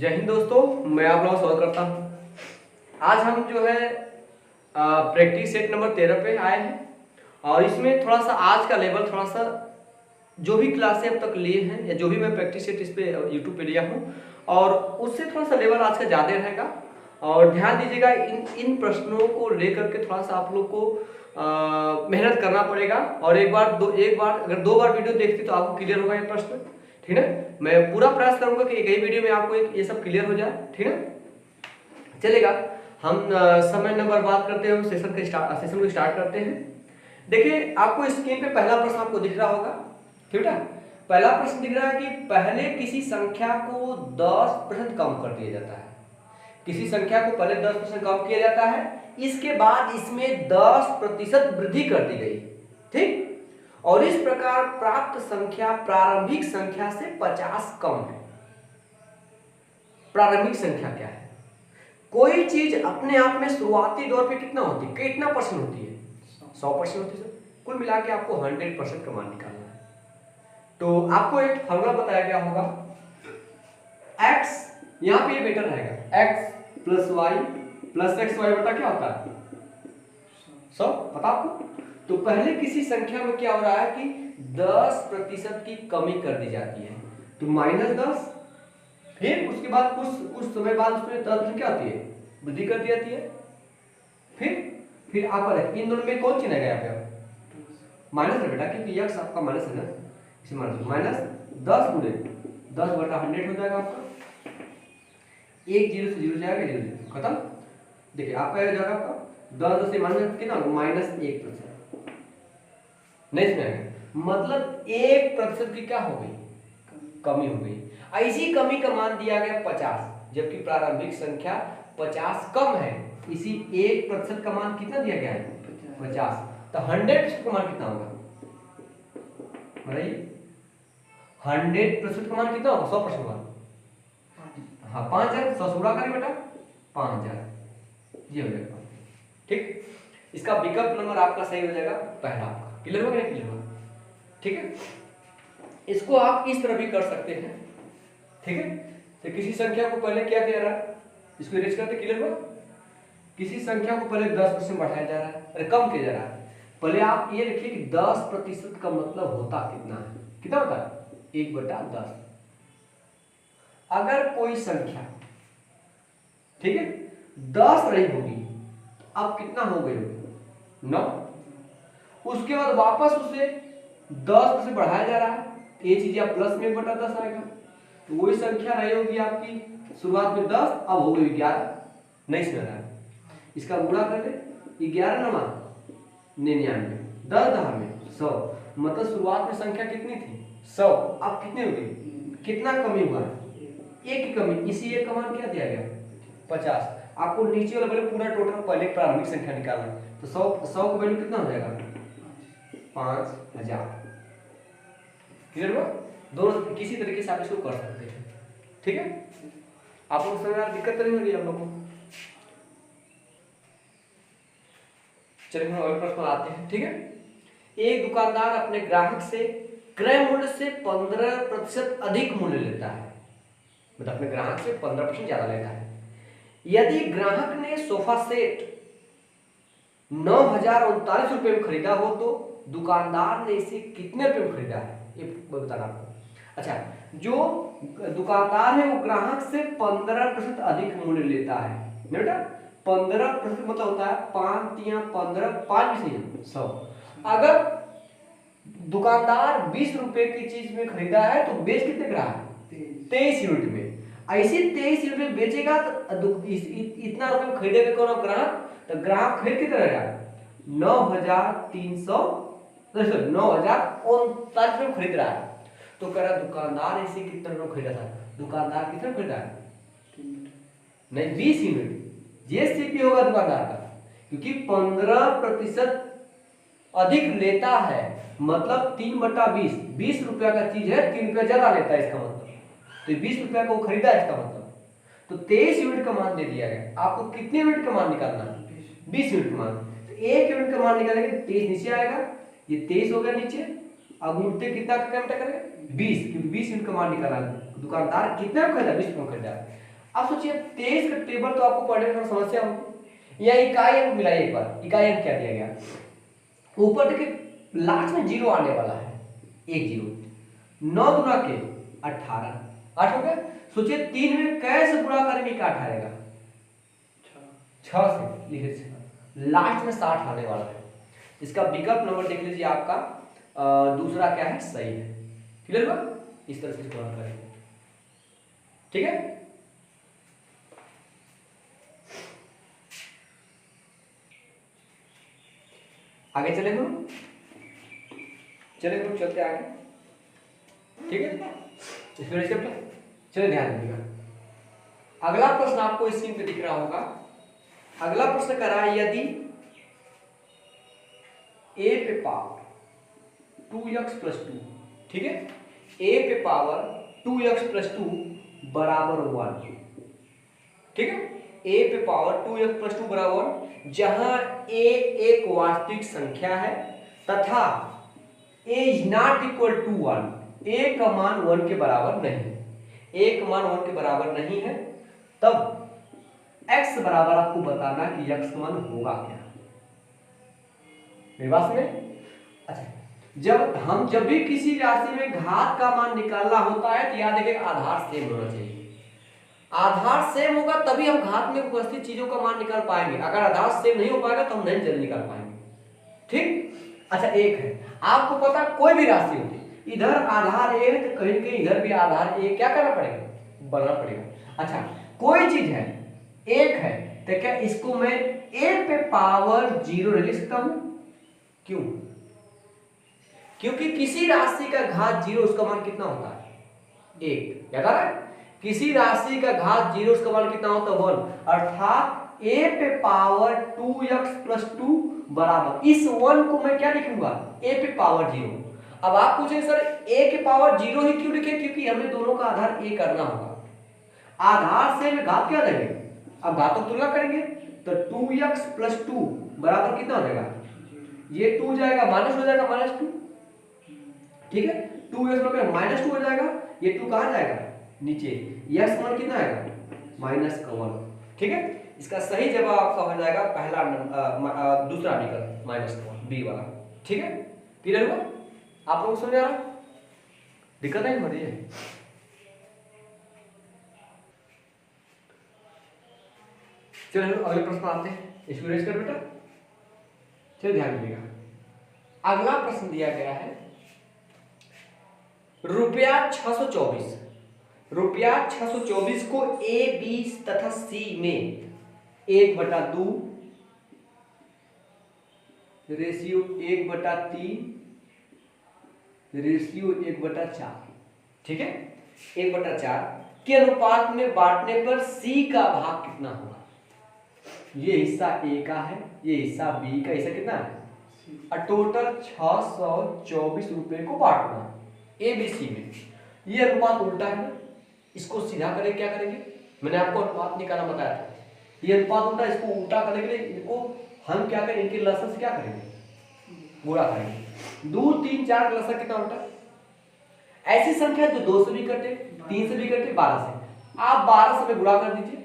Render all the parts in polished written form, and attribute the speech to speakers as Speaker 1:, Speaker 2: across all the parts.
Speaker 1: जय हिंद दोस्तों, मैं आप लोगों का स्वागत करता हूँ। आज हम जो है प्रैक्टिस सेट नंबर 13 पे आए हैं और इसमें थोड़ा सा आज का लेवल थोड़ा सा जो भी क्लासें अब तक लिए हैं या जो भी मैं प्रैक्टिस सेट इस पे यूट्यूब पे लिया हूँ और उससे थोड़ा सा लेवल आज का ज़्यादा रहेगा। और ध्यान दीजिएगा, इन प्रश्नों को लेकर के थोड़ा सा आप लोग को मेहनत करना पड़ेगा। और एक बार अगर दो बार वीडियो देखते तो आपको क्लियर होगा ये प्रश्न, ठीक है। मैं पूरा प्रयास करूंगा कि एक ही वीडियो में आपको ये सब क्लियर हो जाए, ठीक है। चलेगा, हम समय न बर्बाद करते हुए सेशन को स्टार्ट करते हैं। देखिए, आपको स्क्रीन पे पहला प्रश्न आपको दिख रहा होगा, ठीक है। पहला प्रश्न दिख रहा है कि पहले किसी संख्या को 10% कम कर दिया जाता है। किसी संख्या को पहले 10% कम किया जाता है, इसके बाद इसमें 10% वृद्धि कर दी गई, ठीक। और इस प्रकार प्राप्त संख्या प्रारंभिक संख्या से 50 कम है। प्रारंभिक संख्या क्या है? कोई चीज अपने आप में शुरुआती दौर पे कितना होती है, कितना परसेंट होती है? 100% होती है। कुल मिला के आपको 100% का मान निकालना है। तो आपको एक फॉर्मूला बताया गया होगा, x यहां पे ये बेटर रहेगा, x plus y plus x y बटा क्या होता है 100, पता आपको। तो पहले किसी संख्या में क्या हो रहा है कि 10% की कमी कर दी जाती है, तो -10, फिर उसके बाद कुछ समय बाद उसमें 10% क्या होती है, वृद्धि कर दी जाती है। फिर आपका इन दोनों में कौन चिन्ह है यहाँ पे माइनस है बेटा, क्योंकि x आपका माइनस है ना, इसे माइनस 10 गुणे 10 बटा 100 हो जाएगा आपका। एक जीरो से जीरो जाएगा, जीरो खत्म। देखिए आपका हो जाएगा आपका 10 से माइनस कितना, -1%। नहीं सुना, मतलब 1% की क्या हो गई, कमी हो गई। ऐसी कमी का मान दिया गया 50, जबकि प्रारंभिक संख्या 50 कम है, इसी 1% का मान कितना दिया गया है 50। तो 100% का मान कितना होगा बताइए? 100% का मान कितना होगा? 100% मान, हाँ 5000। 100 से गुणा करें बेटा, 5000 ये हो जाएगा, ठीक। इसका विकल्प नंबर आपका सही हो जाएगा पहला। आपका क्लियर हो गया? क्लियर हो, ठीक है। इसको आप इस तरह भी कर सकते हैं, ठीक है। तो किसी संख्या को पहले क्या किया जा रहा है, इसको इरेज करते, क्लियर हुआ। किसी संख्या को पहले 10% बढ़ाया जा रहा है, अरे कम किया जा रहा है। पहले आप ये देखिए कि 10% का मतलब होता कितना है, कितना होता है 1/10। अगर कोई संख्या, ठीक है, 10 रही होगी तो अब कितना हो गई होगी 9। उसके बाद वापस उसे 10 से बढ़ाया जा रहा है, ये चीज या प्लस में 1/10 आएगा। तो वही संख्या रही होगी आपकी शुरुआत में 10, अब हो गई 11, नहीं सुना रहा है। इसका गुणा कर ले, 11 9 99, 10 10 में 100, मतलब शुरुआत में संख्या कितनी थी 100, अब कितनी हो गई, कितना कमी हुआ है, एक की कमी। इसी एक का मान क्या दिया गया 50। आपको नीचे वाला वैल्यू पूरा टोटल पहले प्रारंभिक संख्या निकालना है, तो 100 का वैल्यू कितना हो जाएगा 5000। क्लियर हुआ? दोनों किसी तरीके से आप इसको कर सकते हैं, ठीक है। आप लोग समझ में दिक्कत नहीं हो रही है आप लोगों को? चलिए हम और प्रश्न आते हैं, ठीक है। एक दुकानदार अपने ग्राहक से क्रय मूल्य से 15% अधिक मूल्य लेता है, मतलब अपने ग्राहक से 15% ज्यादा लेता है। यदि ग्राहक ने सोफा सेट 9,039 रुपए में खरीदा हो तो दुकानदार ने इसे कितने रुपए में खरीदा है, ये बताना आपको। अच्छा, जो दुकानदार है वो ग्राहक से 15% अधिक मूल्य लेता है बेटा। 15% मतलब होता है 5 या 15, 5 भी नहीं 100। अगर दुकानदार 20 रुपए की चीज में खरीदा है तो बेच कितने रहा है 23 यूनिट में। ऐसे 23 यूनिट में बेचेगा तो इतना रुपए में खरीदेगा कौन ग्राहक, तो ग्राहक खरीद कितना रहेगा 9,039 रुपए में खरीद रहा है। तो कह रहा दुकानदार इसे कितने रुपए खरीदा था, दुकानदार कितने खरीदा है नहीं 20 यूनिट। ये सीपी होगा दुकानदार का, क्योंकि 15% अधिक लेता है, मतलब 3/20, 20 रुपया का चीज है 3 रुपया ज्यादा लेता है इसका मतलब, तो 20 रुपया को खरीदा इसका मतलब। तो 23 यूनिट का मान दे दिया गया, आपको कितने यूनिट का मान निकालना है 20 यूनिट का मान। तो 1 यूनिट का मान निकालेंगे 23 नीचे आएगा, ये 23 हो गया नीचे, अब उल्टे कितना का करेंगे 20, क्योंकि 20 यूनिट का मान निकाला दुकानदार कितने में खरीदा 20 रुपये में खरीदा। आप सोचिए 23 का टेबल तो आपको पढ़ने में थोड़ा समस्या होगी। या इकाई अंक मिलाइए एक बार, इकाई अंक क्या दिया गया, ऊपर देखिए लास्ट में जीरो आने वाला है, एक जीरो, 9 गुना के 18, 8 हो गया। सोचिए 3 में कैसे गुणा करेंगे कि 8 आएगा, 6 से लिखे से, लास्ट में 60 आने वाला है। इसका विकल्प नंबर देख लीजिए आपका दूसरा क्या है, सही है। क्लियर हुआ, इस तरह से गुणा करेंगे, ठीक है। आगे चले हम, चलते आगे, ठीक है। चलिए ध्यान दीजिएगा। अगला प्रश्न आपको स्क्रीन पे दिख रहा होगा। अगला प्रश्न करा है, यदि a पे पावर 2x + 2, ठीक है, a पे पावर 2x + 2 बराबर 1, ठीक है, a पे पावर 2x + 2 बराबर 1, जहां a एक वास्तविक संख्या है तथा a is not equal to 1, a का मान 1 के बराबर नहीं, a का मान 1 के बराबर नहीं है, तब x बराबर आपको बताना कि x का मान होगा क्या। मेरी बात में अच्छा, जब भी किसी राशि में घात का मान निकालना होता है तो याद रखिए आधार सेम होना चाहिए। आधार सेम होगा तभी हम घात में उपस्थित चीजों का मान निकाल पाएंगे, अगर आधार सेम नहीं हो पाएगा तो हम नहीं जल्दी निकाल पाएंगे, ठीक। अच्छा, एक है, आपको पता कोई भी राशि होती है, इधर आधार ए है तो कहीं कहीं इधर भी आधार ए क्या करना पड़ेगा, बनना पड़ेगा। अच्छा, कोई चीज है एक है तो क्या इसको मैं a पे पावर 0 लिख सकता हूं, क्यों, क्योंकि किसी राशि का घात 0 उसका मान कितना होता है, 1, याद आ रहा है, किसी राशि का घात 0 उसका मान कितना होता है 1, अर्थात a पे पावर 2x + 2 बराबर, इस 1 को मैं क्या लिखूंगा, a पे पावर 0। अब आप पूछेंगे सर a के पावर 0 ही क्यों लिखे, क्योंकि हमें दोनों का आधार a करना होगा, आधार से में घात क्या देंगे, अब घातों की तुलना करेंगे तो 2x + 2 बराबर कितना हो जाएगा, ये 2 जाएगा माइनस हो जाएगा -2, ठीक है, 2x -2 हो जाएगा, ये 2 कहां जाएगा नीचे, x मान कितना आएगा -1, ठीक है। इसका सही जवाब आपका हो जाएगा पहला दूसरा विकल्प -1, बी वाला, ठीक है। क्लियर हुआ, आप लोग समझ आ रहा, दिक्कत नहीं हो रही है। चलिए अगले प्रश्न आते हैं, इसको रेज कर बेटा, चलिए ध्यान दीजिएगा। अगला प्रश्न दिया गया है, रुपया 624 को a, b तथा c में 1/2 रेशियो 1/3 रेशियो 1/4, ठीक है, 1/4 के अनुपात में बांटने पर c का भाग कितना होगा। ये हिस्सा a का है, ये हिस्सा b का, हिस्सा कितना है, और टोटल 624 रुपए को बांटना है a b c में। ये अनुपात उल्टा है ना, इसको सीधा करें क्या करेंगे, मैंने आपको अनुपात निकालना बताया था, ये अनुपात उल्टा, इसको उल्टा करने के लिए इनको हम क्या करें, इनके लसन से क्या करेंगे, गुणा करेंगे। 2 3 4 का लसन कितना होता है, ऐसी संख्या जो 2 से भी कटे, 3 से भी कटे, 12 से, आप 12 से गुणा कर दीजिए,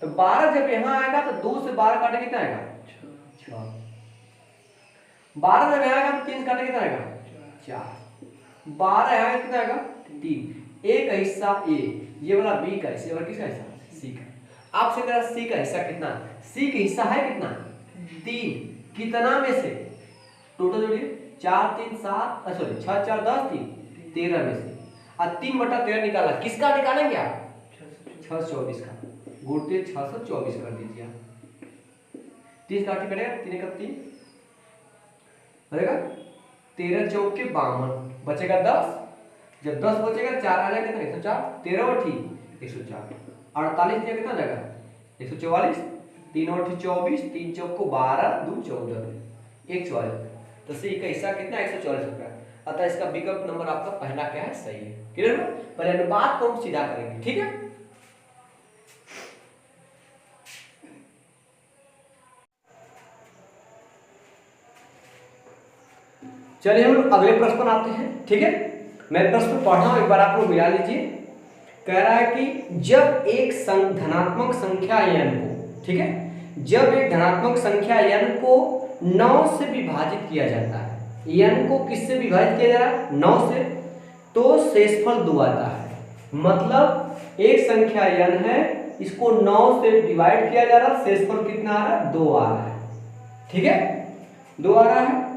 Speaker 1: तो 12 जब यहां आएगा तो 2 से 12 काटे कितना आएगा 6, 12 जब यहां आएगा तो 3 काटे कितना आएगा 4, 12 यहां कितना आएगा 3, a का हिस्सा a, ये वाला b का हिस्सा, ये वाला किसका हिस्सा c का। आपसे कह रहा c का हिस्सा कितना, c का हिस्सा है कितना 3, कितना में से, टोटल जोड़िए 4 3 7, सॉरी 6 4 10 3 13 में से, और 3/13 निकाला, किसका निकालेंगे आप 624 का, गुणते 624 कर दीजिए आप, 30 काट के कटेगा, 3 का 3 बचेगा 13 चौक के 52, बचेगा 10, जब 10 बचेगा 4 आ जाएगा कितना 104, 13 और 104, 48 दिया कितना जाएगा 144, 3 और 24, 3 चौक को 12, 2 14, 144, तो सी का हिस्सा कितना 144 रुपया। अतः इसका विकल्प नंबर आपका पहला क्या है, सही है। क्लियर है, पहले अनुपात को हम सीधा करेंगे, ठीक है। चलिए हम अगले प्रश्न पर आते हैं, ठीक है। मैं प्रश्न पढ़ रहा हूं, एक बार आप लोग मिला लीजिए। कह रहा है कि जब एक धनात्मक संख्या n को, ठीक है, जब एक धनात्मक संख्या n को 9 से विभाजित किया जाता है, n को किससे विभाजित किया जा रहा है? 9 से, तो शेषफल 2 आता है। मतलब एक संख्या n है, इसको 9 से डिवाइड किया जा रहा है, शेषफल कितना आ रहा है? 2 आ रहा है, ठीक है, 2 आ रहा है।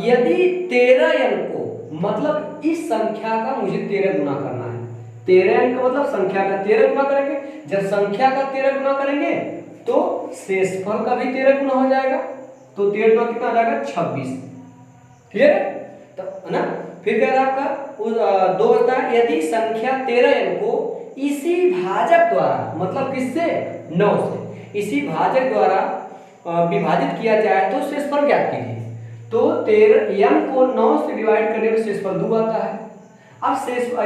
Speaker 1: यदि 13n को, मतलब इस संख्या का मुझे 13 गुना करना है, 13n का मतलब संख्या का 13 गुना करेंगे, जब संख्या का 13 गुना करेंगे तो शेषफल का भी 13 गुना हो जाएगा, तो 13 गुना कितना हो जाएगा? 26, क्लियर है? तो है ना, फिर कह रहा है आपका 2 होता है, यदि संख्या 13n को इसी भाजक द्वारा, मतलब किससे? 9 से, इसी भाजक द्वारा विभाजित किया जाए तो शेषफल ज्ञात कीजिए। तो 13n को 9 से डिवाइड करने में शेषफल 2 आता है। अब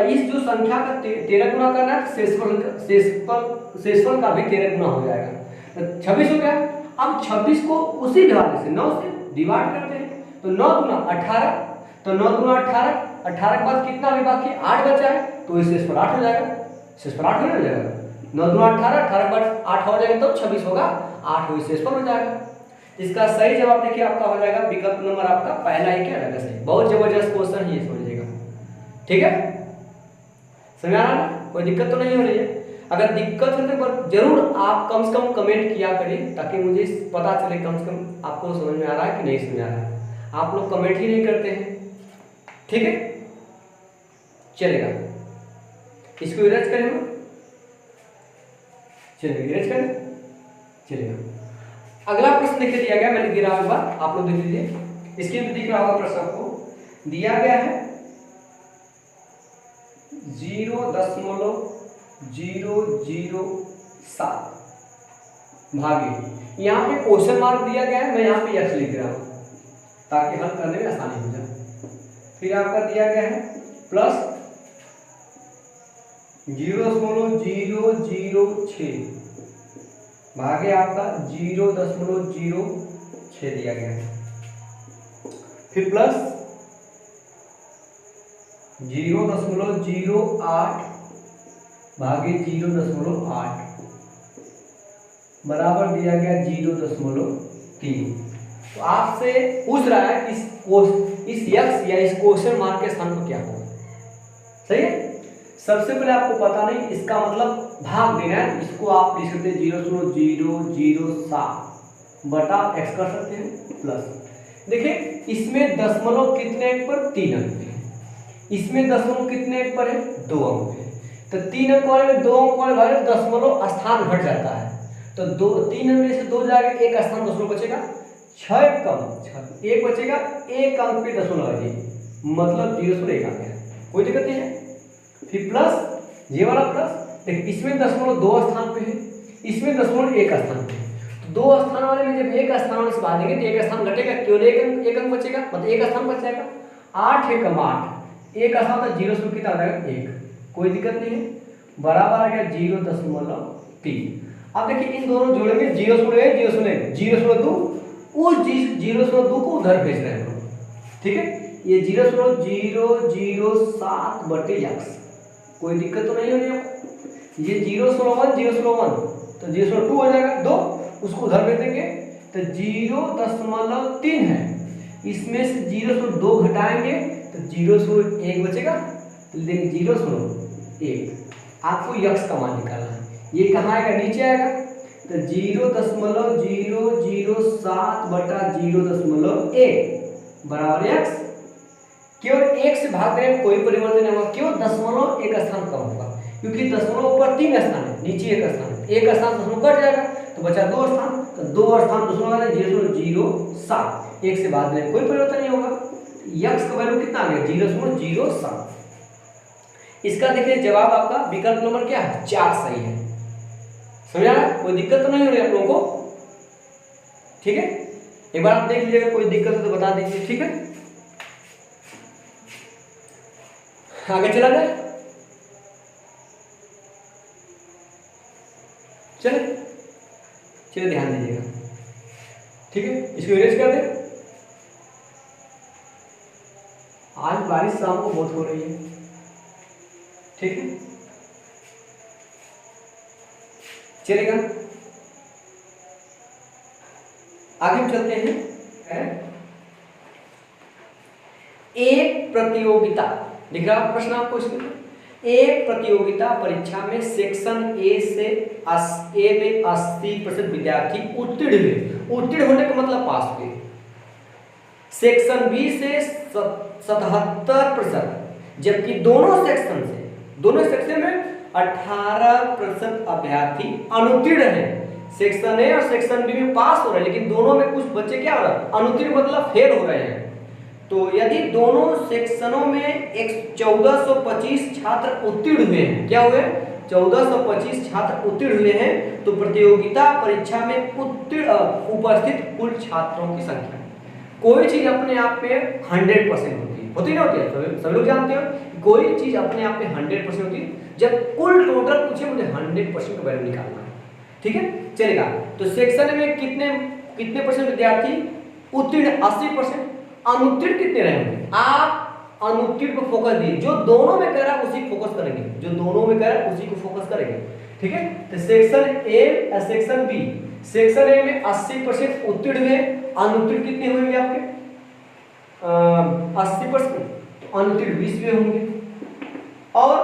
Speaker 1: इस जो संख्या का 13 गुना करना है, शेषफल का भी 13 गुना हो जाएगा, तो 26 हो गया। अब 26 को उसी ढाल से 9 से डिवाइड करते हैं, तो 9 गुना 18, तो 9 गुना 18, 18 के बाद कितना भी बाकी 8 बचा है, तो इस शेषफल 8 हो जाएगा, शेषफल 8 हो जाएगा, 9 गुना 18, 18 के बाद 8 हो जाएगा, तो 26 होगा, 8 हो शेषफल हो जाएगा। इसका सही जवाब देखिए आपका हो जाएगा विकल्प नंबर आपका पहला ही क्या रहेगा सही। बहुत जबरदस्त क्वेश्चन है ये, समझिएगा, ठीक है, समझ आ रहा है ना? कोई दिक्कत तो नहीं हो रही है? अगर दिक्कत है तो जरूर आप कम से कम कमेंट किया करिए, ताकि मुझे पता चले कम से कम आपको समझ में आ रहा है कि नहीं समझ आ रहा है। आप लोग कमेंट ही नहीं करते हैं, ठीक है, चलेगा, इसको इरेज करें हम, चलिए इरेज करें, चलेगा। अगला प्रश्न देखिए दिया गया, मैंने गिरा एक बार, आप लोग देख लीजिए, इसके भी दिख रहा होगा प्रश्न आपको, दिया गया है 0.007 भागे, यहाँ पे क्वेश्चन मार्क दिया गया है, मैं यहाँ पे x लिख रहा हूँ ताकि हल करने में आसानी हो जाए। फिर आपका दिया गया है प्लस 0.006 भागे आपका 0.06 दिया गया है, फिर प्लस 0.08 भागे 0.8 बराबर दिया गया 0.3। तो आपसे पूछ रहा है कि इस यक्स या इस क्वेश्चन मार्क के स्थान पर क्या होगा, सही है। सबसे पहले आपको पता नहीं इसका मतलब भाग देना है, इसको आप लिख सकते हैं 0.007 बटा x कर सकते हैं प्लस, देखिए इसमें दशमलव कितने अंक पर? 3 अंक पे, इसमें दशमलव कितने अंक पर है? 2 अंक पे, तो 3 अंक वाले में 2 अंक वाले भागे दशमलव स्थान घट जाता है, तो 3 में से 2 जाएगा, एक स्थान दशमलव बचेगा, 6 कम 1 बचेगा, 1 अंक पे दशमलव आ जाएगी, मतलब 0.1 आ गया, कोई दिक्कत नहीं है। फिर प्लस ये वाला प्लस, देखिए इसमें दशमलव 2 स्थान पे है, इसमें दशमलव 1 स्थान पे, तो 2 स्थान वाले में जब 1 स्थान वाले से भागेंगे तो 1 स्थान घटेगा, केवल 1 अंक बचेगा, मतलब 1 स्थान बच जाएगा, 8 है कम 8, 1 स्थान तो 0 कितना आ जाएगा 1, कोई दिक्कत नहीं है, बराबर आ गया 0.3। अब देखिए इन दोनों जोड़ेंगे 0.1 0.2, उस 0.2 को उधर भेज रहे हैं हम, ठीक है, ये 0.007 बटे x, कोई दिक्कत तो नहीं हो रही है, ये 0.1 तो 0.2 हो जाएगा 2, उसको उधर भेज देंगे तो 0.3 है, इसमें से 0.2 घटाएंगे तो 0.1 बचेगा, तो लेकिन 0.1 आपको यक्स का मान निकालना है, ये कहाँ आएगा? नीचे आएगा, तो 0.007 बटा 0.1 बराबर x, केवल 1 से भाग देने में कोई परिवर्तन नहीं होगा, केवल 0.1 स्थान कम होगा, क्योंकि दशमलव ऊपर 3 स्थान है, नीचे 1 स्थान है, 1 स्थान दशमलव कट जाएगा तो बचा 2 स्थान, तो 2 स्थान दशमलव आ गया 0.07, 1 से भाग देने में कोई परिवर्तन नहीं होगा, यक्स का वैल्यू कितना आ गया? 0.07। इसका देखिए जवाब आपका विकल्प नंबर क्या है? 4 सही है, समझा ना? कोई दिक्कत तो नहीं हो रही आप लोगों को, ठीक है, एक बार आप देख लीजिएगा, कोई दिक्कत हो तो बता दीजिए, ठीक है। आगे चला जाए, चलिए ध्यान दीजिएगा, ठीक है, इसको इरेज कर दे। आज बारिश शाम को बहुत हो रही है, ठीक है, चलेगा। आगे हम चलते हैं। एक प्रतियोगिता, दिख रहा है प्रश्न आपको इसमें, एक प्रतियोगिता परीक्षा में सेक्शन ए से ए में 80% विद्यार्थी उत्तीर्ण हुए। उत्तीर्ण होने का मतलब पास हुए। सेक्शन बी से 77%, जबकि दोनों सेक्शन में 18% अभ्यर्थी अनुत्तीर्ण हैं। सेक्शन ए और सेक्शन बी में पास हो रहे हैं, लेकिन दोनों में कुछ बच्चे क्या हो रहा है, अनुत्तीर्ण मतलब फेल हो रहे हैं। तो यदि दोनों सेक्शनों में 1425 छात्र उत्तीर्ण हुए हैं, क्या हुए, 1425 छात्र उत्तीर्ण हुए हैं, तो प्रतियोगिता परीक्षा में उपस्थित कुल छात्रों की संख्या। कोई चीज अपने आप में 100% होती ना होती है, सभी लोग जानते हो, कोई चीज अपने आप में 100% होती है। जब कुल टोटल पूछे, मुझे 100% का वैल्यू निकालना है, ठीक है, चलेगा। तो सेक्शन में कितने परसेंट विद्यार्थी उत्तीर्ण, 80%। अनुत्तीर्ण कितने रहेंगे, आप अनुत्तीर्ण को फोकस दिए, जो दोनों में कह रहा है उसी फोकस करेंगे, जो दोनों में कह रहा है उसी को फोकस करेंगे, ठीक है। तो सेक्शन ए और सेक्शन बी, सेक्शन ए में 80% उत्तीर्ण हुए, अनुत्तीर्ण कितने होंगे आपके, 80%, अनुत्तीर्ण 20 हुए होंगे। और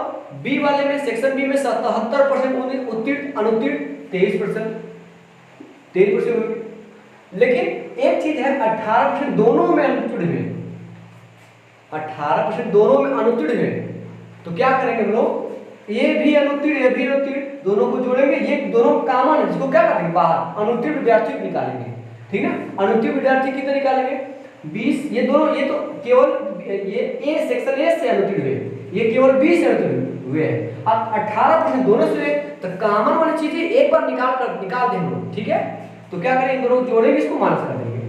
Speaker 1: बी वाले में, सेक्शन बी में 77% उत्तीर्ण, अनुत्तीर्ण 23% होंगे। लेकिन एक चीज है, 18% दोनों में अनुत्तीर्ण हुए, 18% दोनों में अनुत्तीर्ण हुए, तो क्या करेंगे हम लोग, ये भी अनुत्तीर्ण, ये भी अनुत्तीर्ण, दोनों को जोड़ेंगे, ये दोनों कॉमन है, जिसको क्या करेंगे, बाहर अनुत्तीर्ण विद्यार्थी निकालेंगे, ठीक है। अनुत्तीर्ण विद्यार्थी कितने निकालेंगे, 20। ये दोनों, ये तो केवल ये ए सेक्शन ए से अनुत्तीर्ण हुए, ये केवल 20 से अनुत्तीर्ण हुए हैं। अब 18% दोनों से हुए, तो कॉमन वाली चीजें एक बार निकाल दें हम लोग, ठीक है। तो क्या करेंगे, दोनों जोड़ेंगे, इसको माइनस कर देंगे,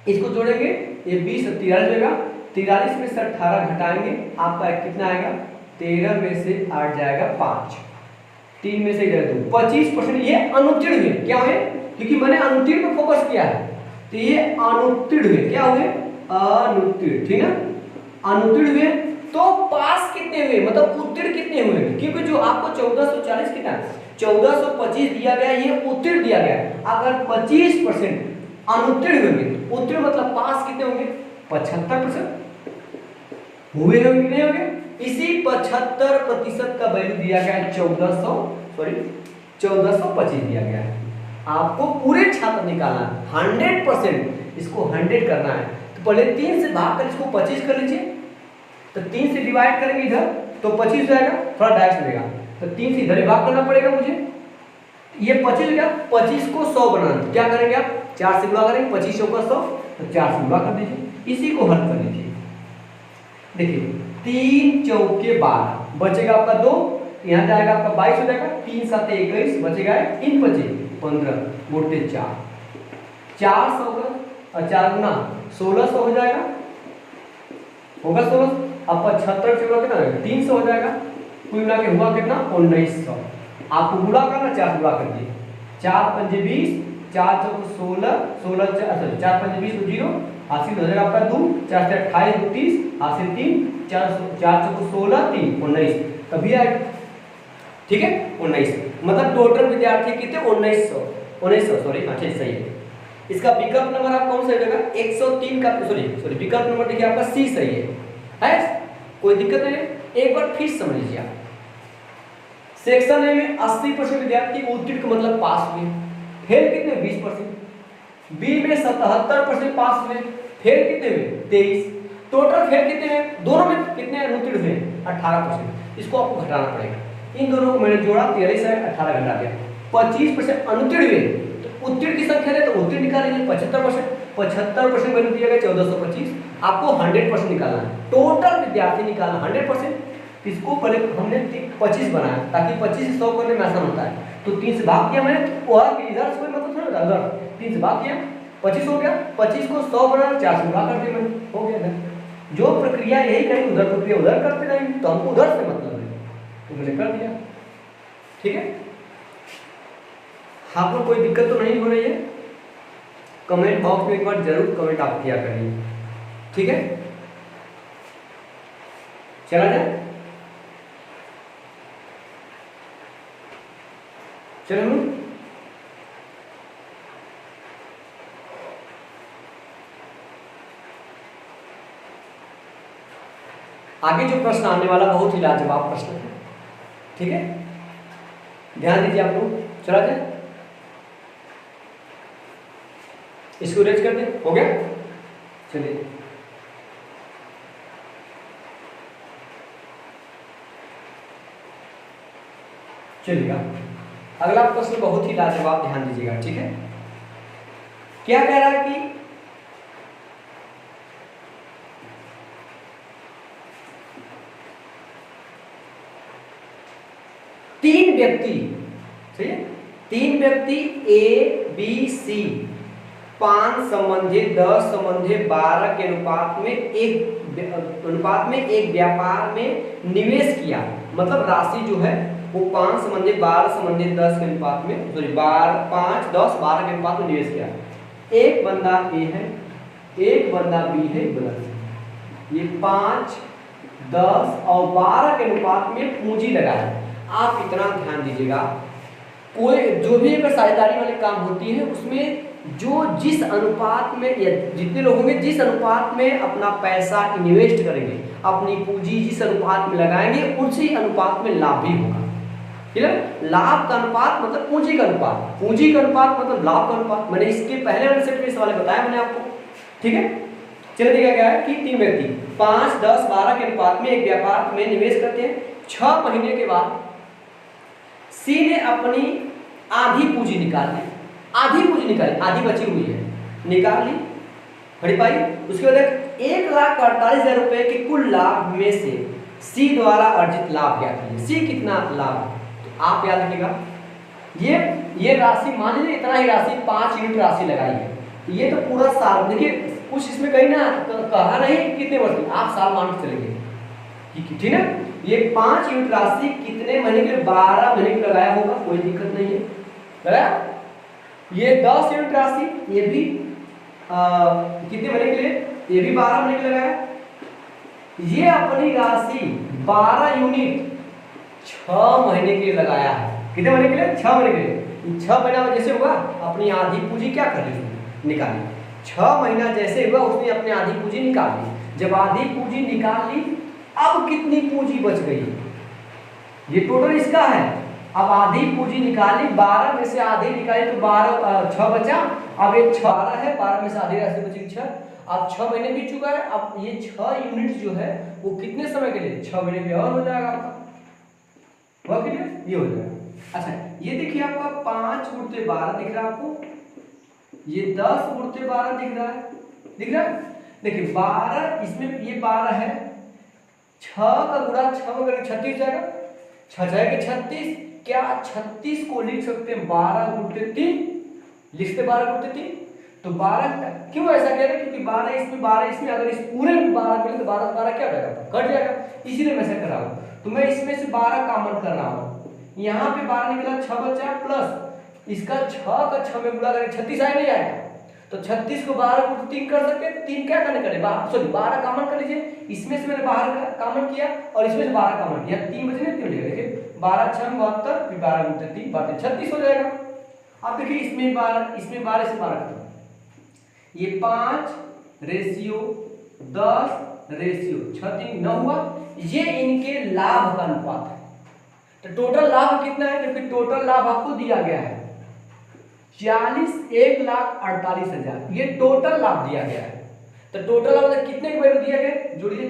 Speaker 1: इसको जोड़ेंगे, ये 20 और 43 होगा, 43 में से 18 घटाएंगे, आपका कितना आएगा, 13 में से 8 जाएगा 5, 3 में से 2, 25% ये अनुत्तीर्ण हुए। क्या हुए, क्योंकि मैंने अनुत्तीर्ण पे फोकस किया है, तो ये अनुत्तीर्ण हुए, क्या हुए, अनुत्तीर्ण, ठीक है, अनुत्तीर्ण हुए। तो पास कितने हुए, मतलब उत्तीर्ण कितने हुए, क्योंकि जो आपको 1440 कितना, 1425 दिया गया, ये उत्तीर्ण दिया गया। अगर 25% अनुत्तीर्ण होंगे, उत्तीर्ण मतलब पास कितने होंगे, 75% हुए होंगे, नहीं होंगे। इसी 75% का वैल्यू दिया गया है 1425 दिया गया है। आपको पूरे छात्र निकालना है, 100%, इसको 100 करना है। तो पहले 3 से भाग कर इसको 25 कर लीजिए, तो 3 से डिवाइड करेंगे इधर, तो 25 जाएगा, थोड़ा डायरेक्ट मिलेगा, तो 3 से इधर भाग करना पड़ेगा मुझे, ये 25 गया, 25 को 100 बनाना, तो क्या करेंगे आप, 4 से गुणा करेंगे, 25 चौका 100, तो 4 से गुणा कर दीजिए, इसी को हल कर लीजिए। देखिए 3 चौके 12, बचेगा आपका 2, यहाँ जाएगा आपका 22 हो जाएगा, 3 7 21, बचेगा 3 बचे 15 मोटे 4, 400 और 4 गुना 1600 हो जाएगा, होगा 1600। अब 75 से कितना 300 हो जाएगा, कुल मिला के हुआ कितना 1900। आपको गुणा करना, 4 गुणा कर दिए, 4 पंजे 20, 4 चौक 16, 16 4 पंजे 20 तो 0, हासिल हो जाएगा आपका 2, 4 से 28 30, हासिल 3, 4 चौक 16 3 19, तभी आएगा, ठीक है 19। मतलब टोटल विद्यार्थी कितने 1900 सॉरी, हाँ ठीक सही है। इसका विकल्प नंबर आप कौन सा देगा, 103 का, सॉरी विकल्प नंबर देखिए आपका सी सही है, कोई दिक्कत नहीं है। एक बार फिर समझ लीजिए आप, सेक्शन ए में 80% विद्यार्थी उत्तीर्ण का मतलब पास हुए, फेल कितने 20%, बी में 77% पास हुए, फेल कितने हुए 23, टोटल फेल कितने हुए, दोनों में कितने अनुत्तीर्ण हुए 18%। इसको आपको घटाना पड़ेगा, इन दोनों को मैंने जोड़ा, 23 है 18 घटा दिया, 25% अनुत्तीर्ण हुए, तो उत्तीर्ण की संख्या है तो उत्तीर्ण निकाल लीजिए 75% वैल्यू दिया गया 1425, आपको 100% निकालना है, टोटल विद्यार्थी निकालना 100%। इसको पहले हमने 25 बनाया ताकि 25 से 100 करने में आसान होता है, तो 3 से भाग किया मैंने, और इधर से कोई मतलब थोड़ा उधर 3 से भाग किया 25 हो गया, 25 को 100 बनाना, 4 से भाग कर दिया मैंने, हो गया ना। जो प्रक्रिया यही करें उधर प्रक्रिया उधर करते रहेंगे, तो हमको उधर से मतलब है, तो मैंने कर दिया, ठीक है। आपको कोई दिक्कत तो नहीं हो रही है, कमेंट बॉक्स में एक बार जरूर कमेंट आप किया करिए, ठीक है। चला जाए चलो आगे जो प्रश्न आने वाला बहुत ही लाजवाब प्रश्न है, ठीक है, ध्यान दीजिए आप लोग। चला जाए, इसको रेज कर दे, हो गया। चलिए चलिएगा, अगला प्रश्न बहुत ही लाजवाब, ध्यान दीजिएगा, ठीक है। क्या कह रहा है कि तीन व्यक्ति, ठीक है, तीन व्यक्ति ए बी सी 5 संबंधी 10 संबंधी 12 के अनुपात में एक व्यापार में निवेश किया। मतलब राशि जो है वो 5 संबंधी 12 संबंधी 10 के अनुपात में, सॉरी 5 10 12 के अनुपात में निवेश किया। एक बंदा ए है, एक बंदा बी है, एक बंदा सी। ये 5 10 और 12 के अनुपात में पूंजी लगाया। आप इतना ध्यान दीजिएगा, कोई जो भी अगर साझेदारी वाले काम होती है उसमें जो जिस अनुपात में, या जितने लोग होंगे जिस अनुपात में अपना पैसा इन्वेस्ट करेंगे, अपनी पूंजी जिस अनुपात में लगाएंगे, उसी अनुपात में लाभ भी होगा। ठीक है, लाभ का अनुपात मतलब पूंजी का अनुपात, पूंजी का अनुपात मतलब लाभ का अनुपात। मैंने इसके पहले वाले सेट में इस वाले बताया मैंने आपको, ठीक है। चलिए देखा गया है कि तीन व्यक्ति 5 10 12 के अनुपात में एक व्यापार में निवेश करते हैं। 6 महीने के बाद सी ने अपनी आधी पूंजी निकाल ली, आधी पूंजी निकाली, आधी बची हुई है, निकाल ली, खड़ी पाई। उसके बाद 1,48,000 रुपए के कुल लाभ में से सी द्वारा अर्जित लाभ क्या कीजिए। सी कितना लाभ, तो आप याद रखिएगा, ये राशि मान लीजिए इतना ही राशि 5 यूनिट राशि लगाई है, ये तो पूरा साल, देखिए कुछ इसमें कहीं ना कहा नहीं कितने वर्ष, आप साल मान के चलेंगे, ठीक है। ये 5 यूनिट राशि कितने महीने के लिए, 12 महीने के लगाया होगा, कोई दिक्कत नहीं है, लगाया। ये 10 यूनिट राशि, ये भी कितने महीने के लिए, ये भी 12 महीने के लगाया। ये अपनी राशि 12 यूनिट 6 महीने के लिए लगाया है। कितने महीने के लिए, 6 महीने के लिए। 6 महीना में जैसे हुआ अपनी आधी पूंजी क्या कर ली, निकाली। 6 महीना जैसे हुआ उसने अपनी आधी पूंजी निकाल ली। जब आधी पूंजी निकाल ली, अब कितनी पूंजी बच गई, ये टोटल इसका है। अब आधी पूंजी निकाली, 12 में से आधी निकाली तो 6 बचा। अब ये 12 है, 12 में से आधी राशि बची 6। अब 6 महीने बीत चुका है। अब ये 6 यूनिट जो है वो कितने समय के लिए, 6 महीने के लिए और हो जाएगा आपका, वह कितने, ये हो जाएगा। अच्छा ये देखिए आपका 5 गुणते 12 दिख रहा है आपको, ये 10 गुणते 12 दिख रहा है, दिख रहा है। देखिए 12 इसमें, ये 12 है, 6 का गुणा 6 में 36 जाएगा, 6 जाएगा 36। क्या 36 को लिख सकते हैं 12 गुणते 3, लिखते 12 गुणते 3। तो 12 क्यों ऐसा कह रहे हैं, क्योंकि 12 इसमें 12 इसमें, अगर इस पूरे में 12 मिले तो 12 12 क्या हो जाएगा, कट जाएगा, इसीलिए मैं ऐसा कर रहा हूँ। तो मैं इसमें से 12 कॉमन कर रहा हूँ, यहाँ पे 12 निकला, 6 बचा, प्लस इसका 6 का 6 में गुणा करें 36 आए, नहीं आएगा। तो 36 को 12 को 3 कर सकते हैं, 3 क्या करने करे, सॉरी 12 कॉमन कर लीजिए। इसमें से मैंने 12 कॉमन किया और इसमें से 12 कॉमन किया, 3 बचे, 3 बचेगा। देखिए 12 6 72, फिर 12 गुणित 3 बातें 36 हो जाएगा। अब देखिए इसमें 12, इसमें 12 से 12 खत्म, ये 5 रेशियो 10 रेशियो 6 3 9 हुआ। ये इनके लाभ का अनुपात है। तो टोटल लाभ कितना है, क्योंकि टोटल लाभ आपको दिया गया है 1,48,000, ये टोटल लाभ दिया गया है। तो टोटल लाभ कितने के वैल्यू दिया गया, जोड़िए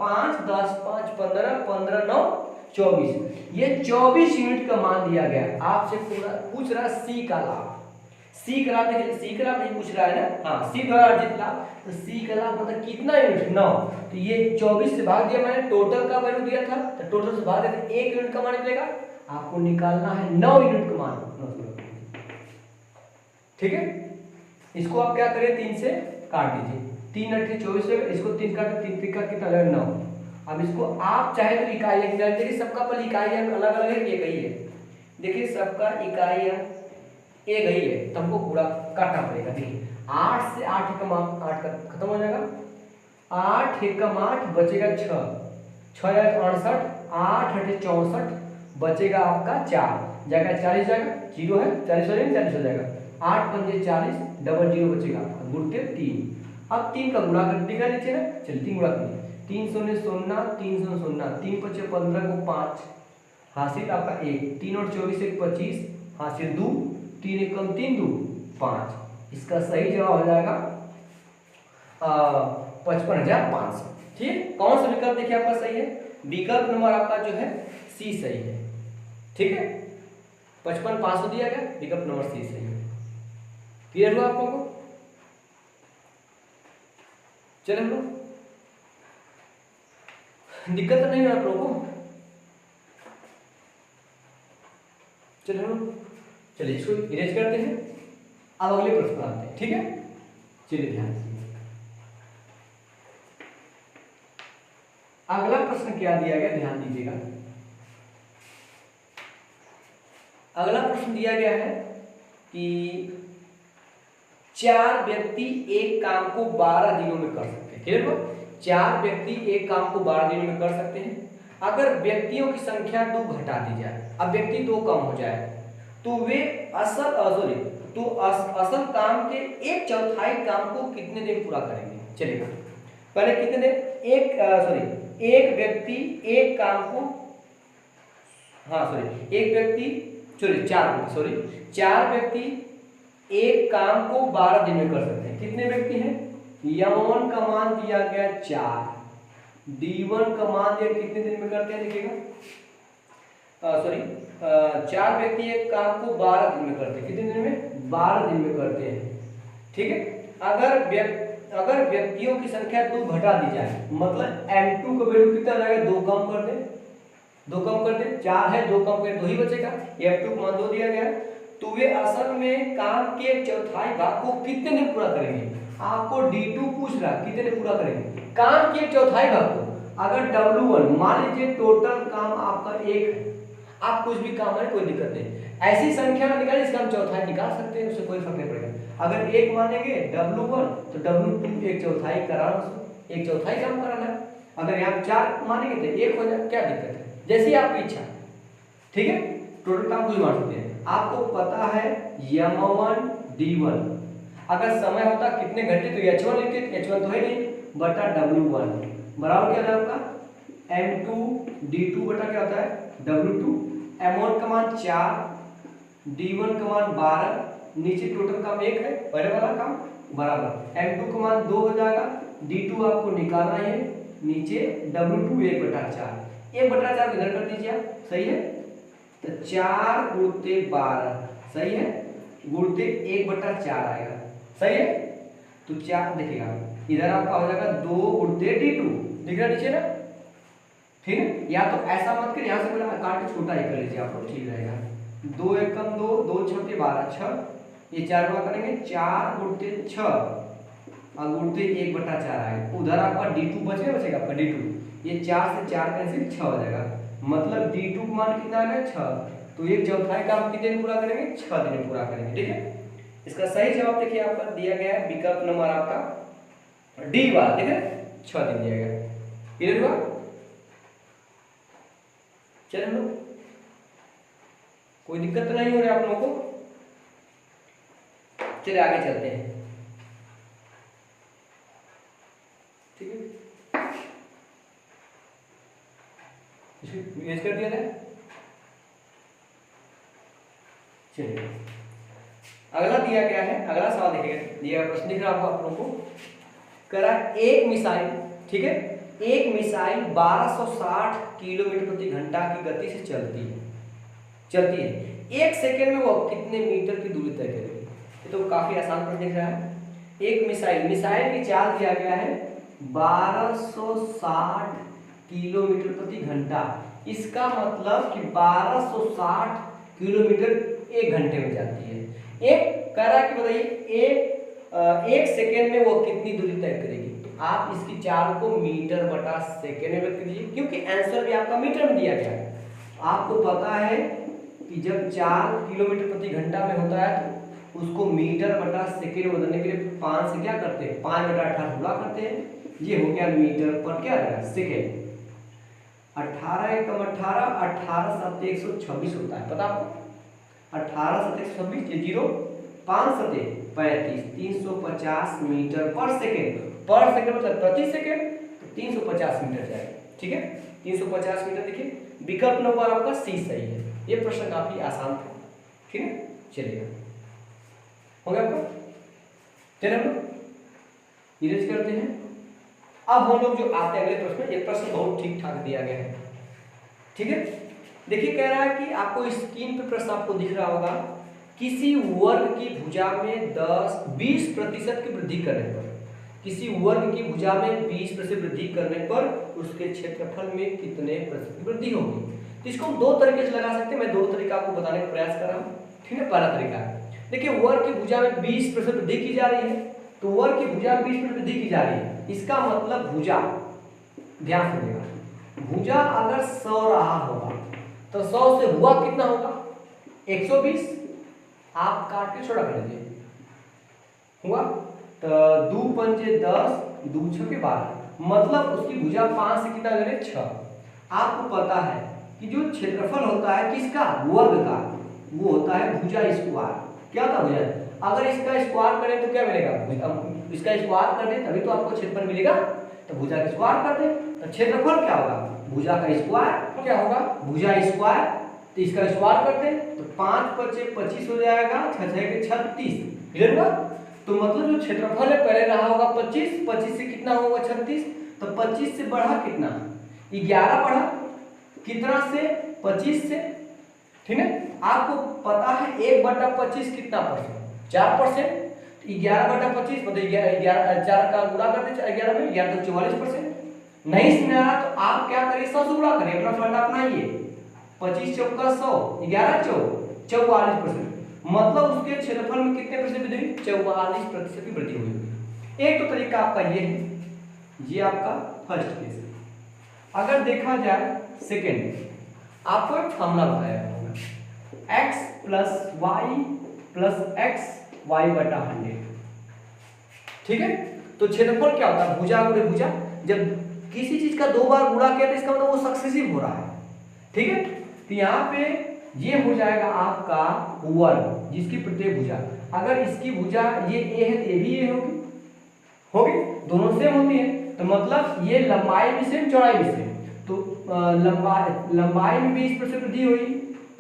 Speaker 1: 5 10 5 15 15 9 24, ये 24 यूनिट का मान दिया गया है। आपसे पूछ रहा है सी का लाभ, सी का लाभ, देखिए सी का लाभ नहीं पूछ रहा है ना, हाँ सी द्वारा अर्जित लाभ। तो सी का लाभ मतलब कितना यूनिट, 9। तो ये 24 से भाग दिया मैंने, टोटल का वैल्यू दिया था, तो टोटल से भाग दिया तो 1 यूनिट का मान निकलेगा। आपको निकालना है 9 यूनिट का मान, ठीक है। इसको आप क्या करें, 3 से काट दीजिए, 3 8 24 है, इसको 3 काट, 3 3 का कितना लगेगा 9। अब इसको आप चाहे तो इकाई लिख लें, देखिए सबका पर इकाई अलग अलग है, एक ही है, देखिए सबका इकाई एक ही है, तो हमको पूरा काटना पड़ेगा। देखिए 8 से 8 का 8 का खत्म हो जाएगा, 8 एकम 8 बचेगा 6 6 68, 8 8 64 बचेगा आपका 4। जाएगा 40 जाएगा, 0 है 40 हो जाएगा, 40 हो जाएगा, 8 पंजे 40, डबल 0 बचेगा आपका, गुणते 3। अब 3 का गुणा कर दिखा नीचे ना, चलिए 3 गुणा करिए, 3 शून्य शून्य, 3 शून्य शून्य, 3 पचे 15 को 5, हासिल आपका 1, 3 और 24 1 25, हासिल 2, 3 एक कम 3 2 5। इसका सही जवाब हो जाएगा 55,500। ठीक है, कौन सा विकल्प देखिए आपका सही है? विकल्प नंबर आपका जो है सी सही है। ठीक है, 55,500 दिया गया, विकल्प नंबर सी सही है। क्लियर हुआ आप लोगों को? चले हम लोग, दिक्कत तो नहीं है आप लोगों को? चलिए हम लोग, चलिए इसको इरेज करते हैं, अब अगले प्रश्न आते हैं। ठीक है, चलिए ध्यान से, अगला प्रश्न क्या दिया गया, ध्यान दीजिएगा। अगला प्रश्न दिया गया है कि 4 व्यक्ति एक काम को 12 दिनों में कर सकते हैं। क्लियर हो? 4 व्यक्ति एक काम को 12 दिनों में कर सकते हैं। अगर व्यक्तियों की संख्या 2 घटा दी जाए, अब व्यक्ति 2 कम हो जाए, तो वे असल काम के 1/4 काम को कितने दिन पूरा करेंगे? चलेगा, पहले कितने दिन? एक व्यक्ति एक काम को, चार व्यक्ति एक काम को 12 दिन में कर सकते हैं। कितने व्यक्ति हैं? M1 का मान दिया गया 4, D1 का मान दिया कितने दिन में करते हैं, देखिएगा, 4 व्यक्ति एक काम को 12 दिन में करते हैं। कितने दिन में? 12 दिन में करते हैं। ठीक है, अगर व्यक्तियों की संख्या 2 घटा दी जाए, मतलब M2 का वैल्यू कितना रहेगा? 2 कम कर दें, 4 है 2 कम कर 2 ही बचेगा, M2 का मान 2 दिया गया। तो वे असल में काम के 1/4 भाग को कितने दिन पूरा करेंगे? आपको D2 पूछ रहा है कितने दिन पूरा करेंगे काम के 1/4 भाग को। अगर W1 मान लीजिए टोटल काम आपका 1 है, आप कुछ भी काम है कोई दिक्कत नहीं, ऐसी संख्या में निकालिए, इसका हम 1/4 निकाल सकते हैं, उससे कोई फर्क नहीं पड़ेगा। अगर 1 मानेंगे W1 तो W2 1/4 कराना, उसको 1/4 काम कराना है। अगर यहाँ 4 मानेंगे तो 1 हो जाए, क्या दिक्कत है? जैसी आपकी इच्छा। ठीक है, टोटल काम कुछ मान सकते हैं। आपको पता है M1 D1, अगर समय होता कितने घंटे तो H1 लिखते, H1 तो है नहीं, बटा W1 बराबर क्या है आपका M2 D2 बटा क्या होता है W2। M1 का मान 4, D1 का मान 12, नीचे टोटल काम 1 है, पहले वाला काम बराबर M2 का मान 2 हो जाएगा, D2 आपको निकालना है, नीचे W2 1/4, 1/4 इधर कर दीजिए आप, सही है। तो 4 गुणते 12 सही है, गुणते 1/4 आएगा, सही है। तो 4 देखिएगा इधर आपका हो जाएगा 2 गुणते D2, दिख रहा नीचे ना, ठीक है। या तो ऐसा मत करिए, यहाँ से पहले काट के छोटा ही कर लीजिए आप लोग, ठीक रहेगा। 2 एकम 2, 2 छक्के 12, 6, ये 4 गुणा करेंगे, 4 गुणते 6 और गुणते 1/4 आएगा। उधर आपका D2 बचेगा आपका D2, ये 4 से 4 कैंसिल 6 हो जाएगा, मतलब D2 का मान कितना आ गया 6। तो 1/4 काम कितने दिन पूरा करेंगे? 6 दिन में पूरा करेंगे। ठीक है, इसका सही जवाब देखिए आपका दिया गया है विकल्प नंबर आपका डी वाला, ठीक है, 6 दिन दिया गया। क्लियर हुआ? चलो कोई दिक्कत तो नहीं हो रही आप लोगों को? चलिए आगे चलते हैं। ठीक है, इसको कर दिया जाए। चलिए अगला दिया गया है, अगला सवाल देखिएगा, दिया गया प्रश्न दिख रहा है आपको, आप लोगों को करा एक मिसाइल, ठीक है, एक मिसाइल 1260 किलोमीटर प्रति घंटा की गति से चलती है, 1 सेकेंड में वो कितने मीटर की दूरी तय करेगी? ये तो काफी आसान प्रश्न दिख रहा है। एक मिसाइल की चाल दिया गया है 1260 किलोमीटर प्रति घंटा, इसका मतलब कि 1260 किलोमीटर 1 घंटे में जाती है। एक कह रहा है कि बताइए एक सेकेंड में वो कितनी दूरी तय करेगी? तो आप इसकी चाल को मीटर बटा सेकेंड में व्यक्त कीजिए, क्योंकि आंसर भी आपका मीटर में दिया गया है। आपको पता है कि जब 4 किलोमीटर प्रति घंटा में होता है तो उसको मीटर बटा सेकेंड में बदलने के लिए 5 से क्या करते हैं, 5/18 गुणा करते हैं, ये हो गया मीटर पर क्या रहेगा सेकेंड। 18 एकम 18, 18 7 126 होता है, पता आपको? 18 सतह 126, ये 0, 5 सतह 35, 350 मीटर पर सेकेंड। पर सेकेंड मतलब प्रति सेकेंड, तो 350 मीटर जाएगा। ठीक है, 350 मीटर। देखिए विकल्प नंबर आपका सी सही है। ये प्रश्न काफी आसान था। ठीक है, चलिएगा, हो गया आपका। चलिए हम लोग इरेज करते हैं। अब हम लोग जो आते हैं अगले प्रश्न, एक प्रश्न बहुत ठीक ठाक दिया गया है। ठीक है, देखिए कह रहा है कि आपको स्क्रीन पे प्रश्न आपको दिख रहा होगा, किसी वर्ग की भुजा में 20% की वृद्धि करने पर, किसी वर्ग की भुजा में 20% वृद्धि करने पर उसके क्षेत्रफल में कितने प्रतिशत की वृद्धि होगी। तो इसको हम दो तरीके से लगा सकते हैं। मैं दो तरीका आपको बताने का प्रयास कर रहा हूँ। ठीक है, पहला तरीका है, देखिए वर्ग की भुजा में 20% वृद्धि की जा रही है, तो वर्ग की भुजा में 20% वृद्धि की जा रही है, इसका मतलब भुजा, ध्यान सुनिएगा, भुजा अगर 100 रहा होगा तो 100 से हुआ कितना होगा 120, आप काट के छोड़ा कर दीजिए, हुआ तो 2 पंजे 10, 2 छके 12, मतलब उसकी भुजा 5 से कितना करें 6। आपको पता है कि जो क्षेत्रफल होता है किसका, वर्ग का, वो होता है भुजा स्क्वायर। क्या होता है भुजा, अगर इसका स्क्वायर करें तो क्या मिलेगा, इसका स्क्वायर कर दें तभी तो आपको क्षेत्रफल मिलेगा, तो भुजा का स्क्वायर कर दें तो क्षेत्रफल क्या होगा, भुजा का स्क्वायर क्या होगा, भुजा स्क्वायर, तो इसका स्क्वायर करते हैं तो 5 × 5 = 25 हो जाएगा, 6 × 6 = 36, क्लियर हुआ। तो मतलब जो क्षेत्रफल है पहले रहा होगा 25, 25 से कितना होगा 36, तो 25 से बढ़ा कितना 11 बढ़ा, कितना से 25 से। ठीक है, आपको पता है 1/25 कितना परसेंट, 4%, 11/25 मतलब 11 4 का गुणा कर दे 11 में, 11 तो 44%। नहीं समझ आ रहा तो आप क्या करिए 100 से गुणा करिए, अपना फंडा अपनाइए, 25 चौका 100, 11 44%, मतलब उसके क्षेत्रफल में कितने प्रतिशत वृद्धि हुई, 44% की वृद्धि हुई। एक तो तरीका आपका ये है, ये आपका फर्स्ट केस है। अगर देखा जाए सेकेंड, आपको एक फॉर्मूला बताया होगा, x + y + x y/100। ठीक है, तो क्षेत्रफल क्या होता है, भुजा गुणे भुजा, जब किसी चीज का 2 बार गुणा किया तो इसका मतलब वो सक्सेसिव हो रहा है। ठीक है, तो यहाँ पे ये हो जाएगा आपका वर्ग जिसकी प्रत्येक भुजा, अगर इसकी भुजा ये a है तो ये भी a होगी, दोनों सेम होती है, तो मतलब ये लंबाई भी सेम चौड़ाई भी सेम, तो लंबाई में 20% वृद्धि हुई,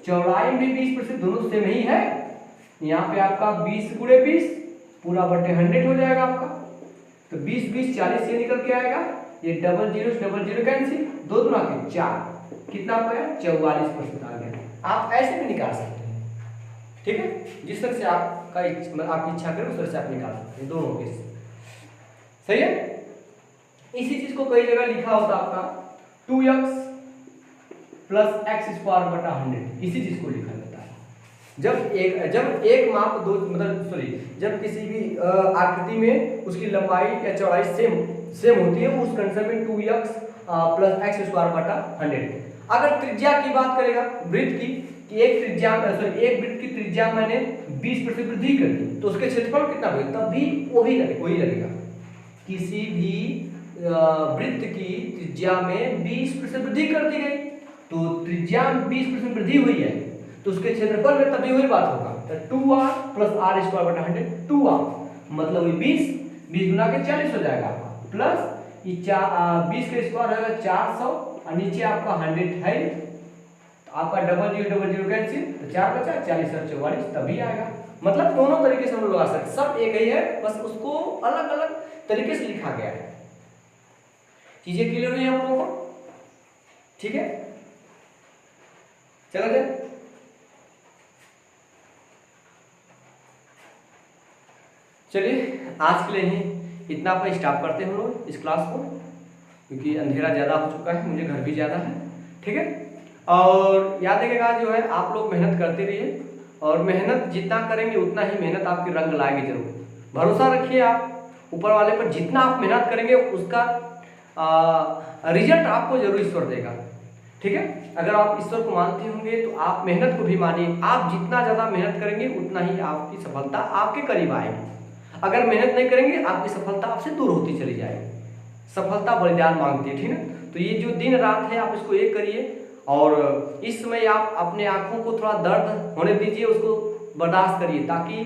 Speaker 1: चौड़ाई में 20%, दोनों सेम ही है। यहाँ पे आपका 20 × 20 पूरा बटे 100 हो जाएगा आपका, तो 20 20 40 से निकल के आएगा, ये डबल जीरो कैंसिल, 2 दूना के 4, कितना आपका 44% आ गया। आप ऐसे भी निकाल सकते हैं। ठीक है, जिस तरह से आपका आपकी इच्छा करे उस तरह से आप निकाल सकते हैं, दोनों के सही है। इसी चीज को कई जगह लिखा होता आपका 2x + x²/100, इसी चीज को लिखा जाता है। जब एक माप दो मतलब सॉरी जब किसी भी आकृति में उसकी लंबाई या चौड़ाई सेम होती है, उस कंसेप्ट में 2x + x²/100। अगर त्रिज्या की बात करेगा वृत्त की, कि एक वृत्त की त्रिज्या मैंने 20% वृद्धि कर दी, तो उसके क्षेत्रफल कितना होगा, तब भी वही लगेगा। किसी भी वृत्त की त्रिज्या में 20% वृद्धि कर दी गई, तो त्रिज्या में 20% वृद्धि हुई है, तो उसके क्षेत्रफल में तभी वही बात होगा, तो 2r + r²/100, 2r मतलब 20 गुना के 40 हो जाएगा आपका, प्लस ये 20 का स्क्वायर होगा 400, और नीचे आपका 100 है, तो आपका डबल जीरो कैंसिल, तो 4 बचा 40 और 44 तभी आएगा। मतलब दोनों तरीके से हम लोग लगा सकते, सब एक ही है, बस उसको अलग अलग तरीके से लिखा गया है। चीजें क्लियर हुई हम लोगों को, ठीक है, चलो जाए। चलिए आज के लिए ही इतना पर स्टॉप करते हैं हम लोग इस क्लास को, क्योंकि अंधेरा ज़्यादा हो चुका है, मुझे घर भी ज़्यादा है। ठीक है, और याद रखिएगा जो है आप लोग मेहनत करते रहिए, और मेहनत जितना करेंगे उतना ही मेहनत आपकी रंग लाएगी जरूर। भरोसा रखिए आप ऊपर वाले पर, जितना आप मेहनत करेंगे उसका रिजल्ट आपको जरूर ईश्वर देगा। ठीक है, अगर आप ईश्वर को मानते होंगे तो आप मेहनत को भी मानिए, आप जितना ज़्यादा मेहनत करेंगे उतना ही आपकी सफलता आपके करीब आएगी। अगर मेहनत नहीं करेंगे आपकी सफलता आपसे दूर होती चली जाएगी। सफलता बलिदान मांगती है, ठीक है। तो ये जो दिन रात है आप इसको एक करिए, और इस समय आप अपने आँखों को थोड़ा दर्द होने दीजिए, उसको बर्दाश्त करिए, ताकि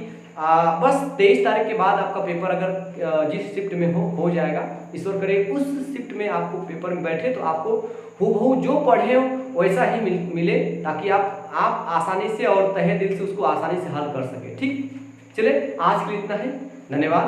Speaker 1: बस 23 तारीख के बाद आपका पेपर अगर जिस शिफ्ट में हो जाएगा, ईश्वर करे उस शिफ्ट में आपको पेपर में बैठे तो आपको हूबहू जो पढ़े हो वैसा ही मिले, ताकि आप आसानी से और तहे दिल से उसको आसानी से हल कर सके। ठीक, चलिए आज के लिए इतना ही, धन्यवाद।